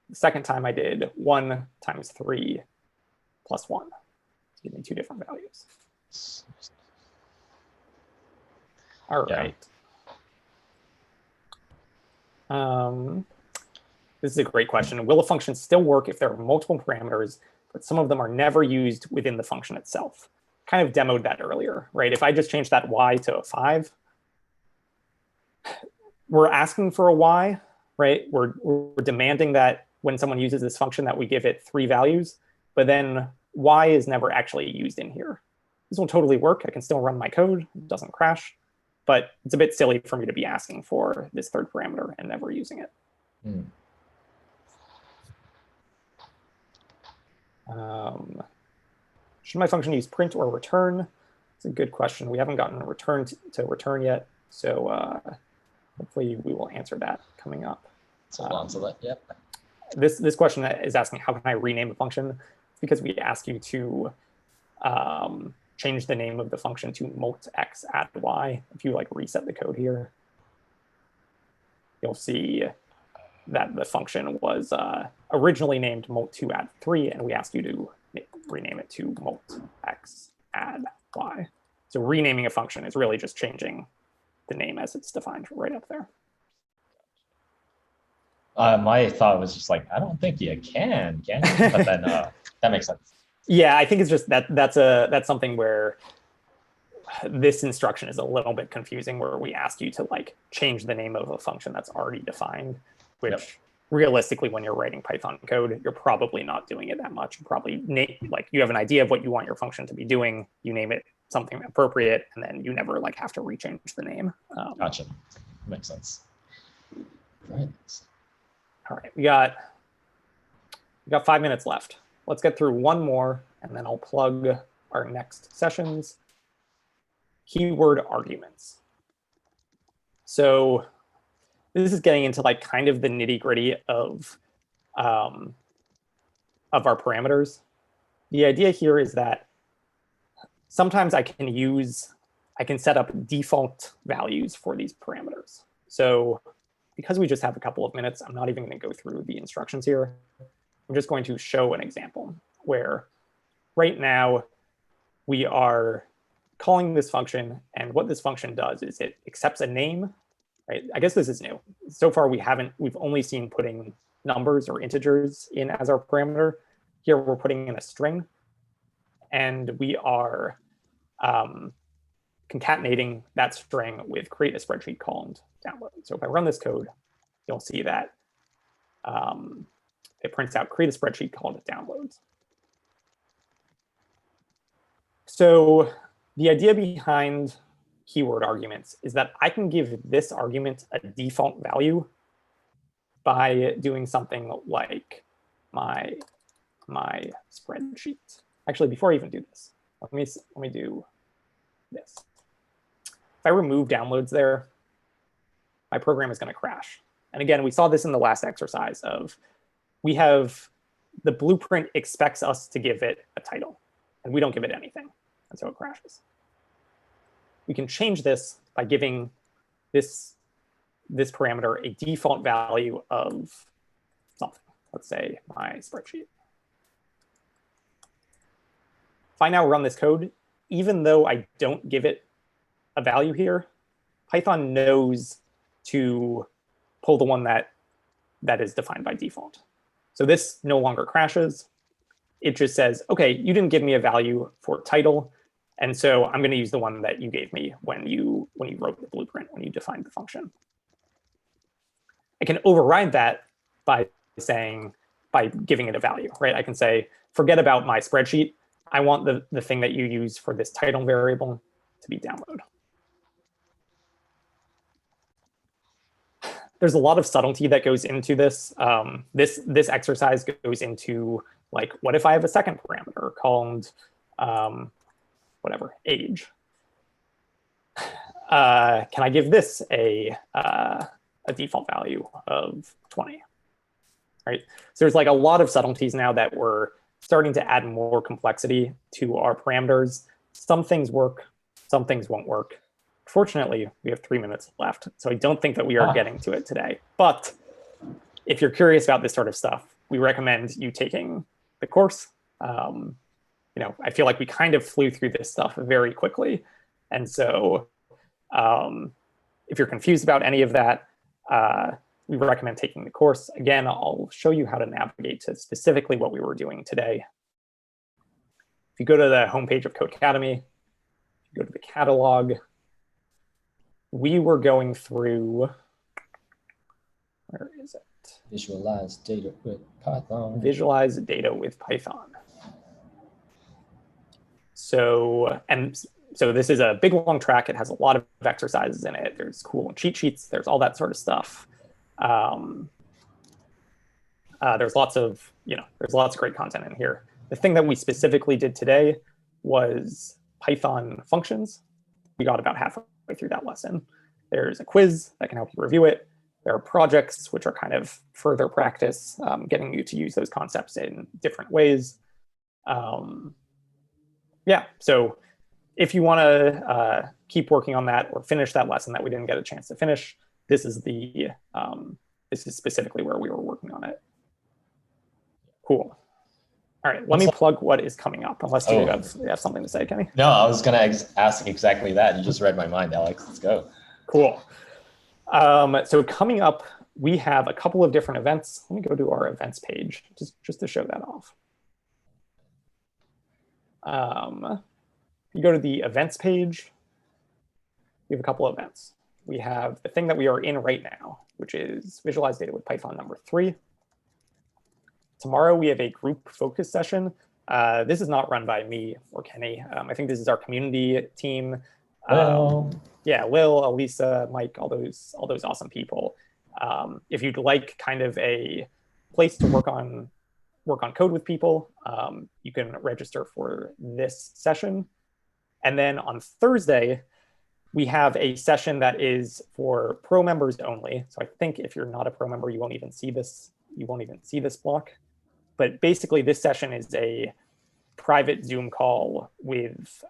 The second time I did 1 times 3 plus 1. To give me 2 different values. All right. This is a great question. Will a function still work if there are multiple parameters, but some of them are never used within the function itself? Kind of demoed that earlier, right? If I just change that y to a 5, we're asking for a y, right? We're demanding that when someone uses this function that we give it 3 values, but then y is never actually used in here. This will totally work. I can still run my code. It doesn't crash. But it's a bit silly for me to be asking for this third parameter and never using it. Should my function use print or return? It's a good question. We haven't gotten a return to return yet, so hopefully we will answer that coming up. Hold on to that. Yep. This question is asking how can I rename a function? Because we ask you to change the name of the function to molt_x add y. If you like reset the code here, you'll see that the function was originally named molt2 add 3, and we ask you to rename it to molt_x add y. So renaming a function is really just changing the name as it's defined right up there. My thought was just like, I don't think you can you? But then that makes sense. Yeah, I think it's just that's something where this instruction is a little bit confusing, where we ask you to like change the name of a function that's already defined, which realistically, when you're writing Python code, you're probably not doing it that much. You probably like you have an idea of what you want your function to be doing, you name it something appropriate, and then you never like have to rechange the name. Gotcha. Makes sense. Right. All right, we got 5 minutes left. Let's get through one more, and then I'll plug our next sessions. Keyword arguments. So this is getting into like kind of the nitty-gritty of our parameters. The idea here is that sometimes I can set up default values for these parameters. So because we just have a couple of minutes, I'm not even going to go through the instructions here. I'm just going to show an example where right now we are calling this function, and what this function does is it accepts a name, right? I guess this is new. So far we've only seen putting numbers or integers in as our parameter. Here we're putting in a string, and we are concatenating that string with create a spreadsheet column download. So if I run this code, you'll see that it prints out create a spreadsheet called downloads. So the idea behind keyword arguments is that I can give this argument a default value by doing something like my spreadsheet. Actually, before I even do this, let me do this. If I remove downloads there, my program is going to crash. And again, we saw this in the last exercise of we have the blueprint expects us to give it a title, and we don't give it anything, and so it crashes. We can change this by giving this parameter a default value of something. Let's say my spreadsheet. if I now run this code, even though I don't give it a value here, Python knows to pull the one that is defined by default. So this no longer crashes. It just says, OK, you didn't give me a value for title. And so I'm going to use the one that you gave me when you wrote the blueprint, when you defined the function. I can override that by giving it a value, right? I can say, forget about my spreadsheet. I want the thing that you use for this title variable to be download. There's a lot of subtlety that goes into this. This exercise goes into, like, what if I have a second parameter called whatever, age? Can I give this a default value of 20? Right. So there's like a lot of subtleties now that we're starting to add more complexity to our parameters. Some things work, some things won't work. Fortunately, we have 3 minutes left, so I don't think that we are getting to it today. But if you're curious about this sort of stuff, we recommend you taking the course. I feel like we kind of flew through this stuff very quickly. And so if you're confused about any of that, we recommend taking the course. Again, I'll show you how to navigate to specifically what we were doing today. If you go to the homepage of Codecademy, go to the catalog, we were going through, where is it? Visualize data with Python. Visualize data with Python. So this is a big, long track. It has a lot of exercises in it. There's cool cheat sheets. There's all that sort of stuff. There's lots of great content in here. The thing that we specifically did today was Python functions. We got about halfway through that lesson. There's a quiz that can help you review it. There are projects, which are kind of further practice, getting you to use those concepts in different ways. Yeah, so if you want to keep working on that or finish that lesson that we didn't get a chance to finish, this is specifically where we were working on it. Cool. All right, let me plug what is coming up, unless you have something to say, Kenny. No, I was going to ask exactly that. You just read my mind, Alex. Let's go. Cool. So coming up, we have a couple of different events. Let me go to our events page just to show that off. You go to the events page, we have a couple of events. We have the thing that we are in right now, which is Visualize Data with Python number 3. Tomorrow, we have a group focus session. This is not run by me or Kenny. I think this is our community team. Yeah, Lil, Elisa, Mike, all those awesome people. If you'd like kind of a place to work on code with people, you can register for this session. And then on Thursday, we have a session that is for pro members only. So I think if you're not a pro member, you won't even see this. You won't even see this block. But basically, this session is a private Zoom call with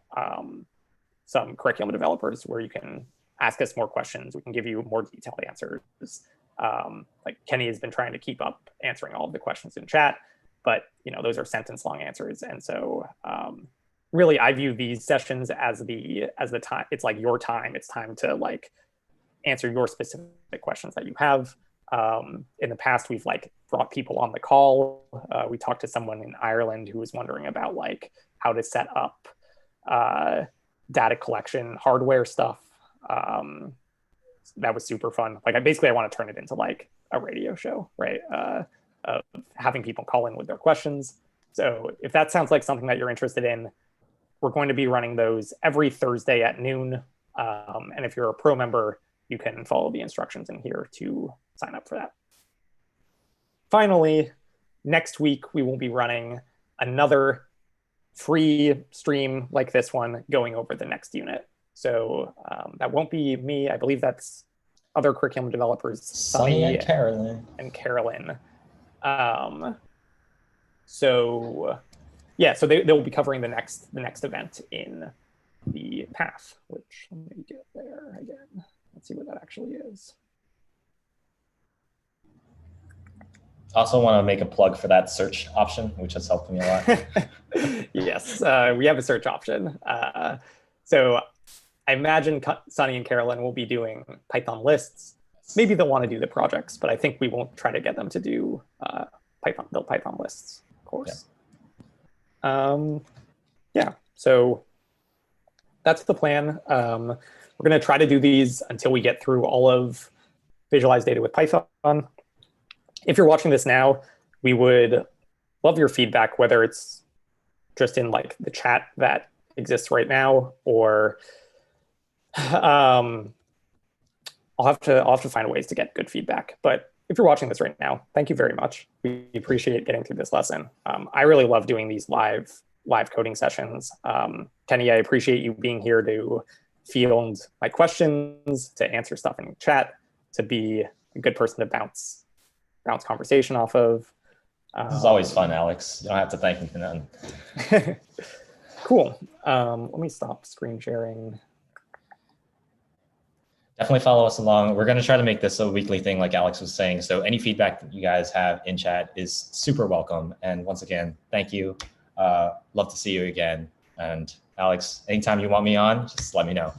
some curriculum developers where you can ask us more questions. We can give you more detailed answers. Like Kenny has been trying to keep up answering all of the questions in chat, but those are sentence-long answers. And so really, I view these sessions as the time. It's like your time. It's time to like answer your specific questions that you have. In the past, we've like brought people on the call. We talked to someone in Ireland who was wondering about like how to set up data collection hardware stuff. That was super fun. Like I want to turn it into like a radio show, right? Of having people call in with their questions. So if that sounds like something that you're interested in, we're going to be running those every Thursday at noon. And if you're a pro member, you can follow the instructions in here to sign up for that. Finally, next week, we will be running another free stream like this one going over the next unit. So that won't be me. I believe that's other curriculum developers, Sunny and Carolyn. So yeah, so they will be covering the next event in the path, which let me get there again. Let's see what that actually is. Also want to make a plug for that search option, which has helped me a lot. Yes, we have a search option. So I imagine Sunny and Carolyn will be doing Python lists. Maybe they'll want to do the projects, but I think we won't try to get them to do build Python lists, of course. Yeah, so that's the plan. We're going to try to do these until we get through all of visualize data with Python. If you're watching this now, we would love your feedback, whether it's just in like the chat that exists right now, or I'll have to find ways to get good feedback. But if you're watching this right now, thank you very much. We appreciate getting through this lesson. I really love doing these live coding sessions. Kenny, I appreciate you being here to field my questions, to answer stuff in chat, to be a good person to bounce conversation off of. This is always fun, Alex. You don't have to thank me for nothing. Cool. Let me stop screen sharing. Definitely follow us along. We're going to try to make this a weekly thing, like Alex was saying. So any feedback that you guys have in chat is super welcome. And once again, thank you. Love to see you again. And Alex, anytime you want me on, just let me know.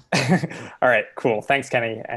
All right, cool. Thanks, Kenny. And